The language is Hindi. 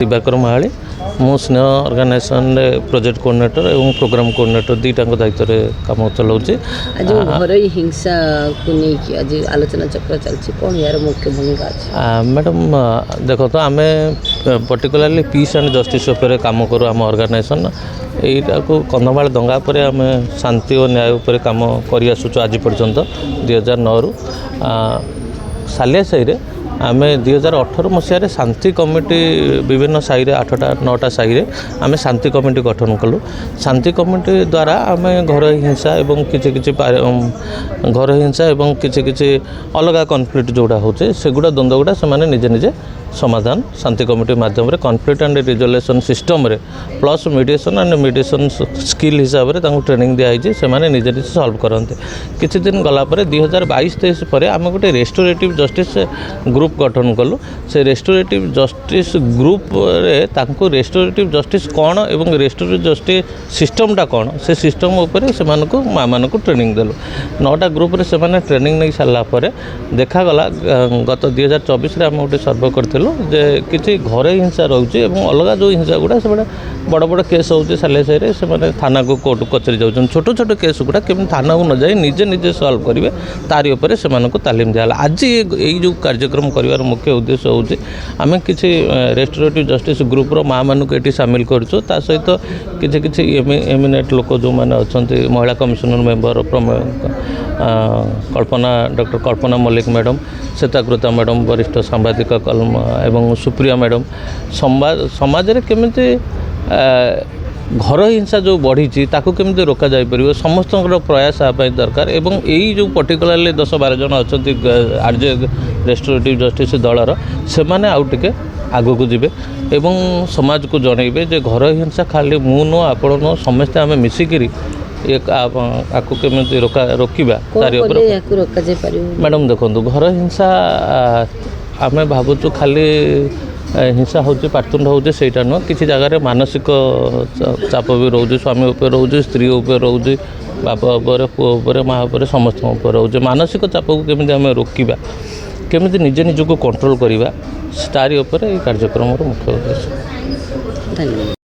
दिवाकर महाली मु स्नेह ऑर्गेनाइजेशन प्रोजेक्ट कोऑर्डिनेटर एवं प्रोग्राम कोऑर्डिनेटर दुईटा दायित्व काम चलाऊँगी। आज घर हिंसा को लेकिन आज आलोचना चक्र चलती कौन यार मुख्य भूमिका अच्छी मैडम देखो तो आम पर्टिकुलाली पीस एंड जस्टिस उपर काम करूँ आम ऑर्गेनाइजेशन यहीटा को कंधमाल दंगा पर आम शांति और न्याय उपर काम कर आसुचु आज पर्यंत 2009 रु सालिया साही आम 2018 मसीह शांति कमिटी विभिन्न साही 8टा 9टा साही आम शांति कमिटी गठन कलु। शांति कमिटी द्वारा आम घर हिंसा एवं किसी घर हिंसा एवं किसी अलग कॉन्फ्लिक्ट जोड़ा होचे सेगुड़ा द्वंद्व गुड़ा से निजे निजे समाधान शांति कमिटी माध्यम रे कॉन्फ्लिक्ट एंड रिजोल्यूशन सिस्टम रे plus mediation and mediation skill हिसाब से ट्रेनिंग दिखाई से निजे निजे सॉल्व करते। किछि दिन गला पर 2022-23 पर आम गोटे रेस्टोरेटिव जस्टिस ग्रुप गठन कलु। से रेस्टोरेटिव जस्टिस ग्रुप रे तांको रेस्टोरेटिव जस्टिस कौन एवं रेस्टोरेटिव जस्टिस सिस्टमटा कौन से सिस्टम उपर से माँ मानक ट्रेनिंग देलु। 9टा ग्रुप रे से ट्रेनिंग नहीं सारा पर देखागला गत 2024 आम गोटे सर्वे कर जे किसी घरे हिंसा रोचे अलग जो हिंसा गुड़ा से बड़ बड़ केस होचे साले साही से थाना को कोर्ट कचेरी जाऊँ छोट छोट केस गुड़ा केमी थाना को न जाए निजे निजे सल्व करेंगे तारी उपर से तालीम दिया। आज ये जो कार्यक्रम कर मुख्य उद्देश्य होची आम किसी रेस्टोरेटिव जस्टिस ग्रुप माँ मानक ये सामिल करूँ ता सहित किसी एमिनेट लोक जो मैंने अच्छा महिला कमिशनर मेंबर कल्पना डॉक्टर कल्पना मल्लिक मैडम श्वेताकृता मैडम वरिष्ठ सांबादिक कलम एवं सुप्रिया मैडम समाज रे केमिति घर हिंसा जो बढ़ी ताकू केमिति रोका जाय परिबो समस्त प्रयास आ दरकार एवं यही जो पर्टिकुलारली 10-12 जन अच्छा आरजे रेस्टोरेटिव जस्टिस दलर से माने आउ टिके आगो को जीवे एवं समाज को जनइबे जे घर हिंसा खाली मु नो आपण नो समस्ते आम मिसिकी आपको केमी रोकवा मैडम देखो घर हिंसा आम भावुँ खाली हिंसा हूँ पाटुंड हूँ सहीटा नुह किसी जगह मानसिक चाप भी रोचे स्वामी उपर रोचे स्त्री उपर रोचे बापा उपर पुओ उपर माँ उपर समस्त उपर रोचे मानसिक चाप को केमी आम रोकवा केमी निजे निजक कंट्रोल करवा तारी उपर कार्यक्रम मुख्य उद्देश्य। धन्यवाद।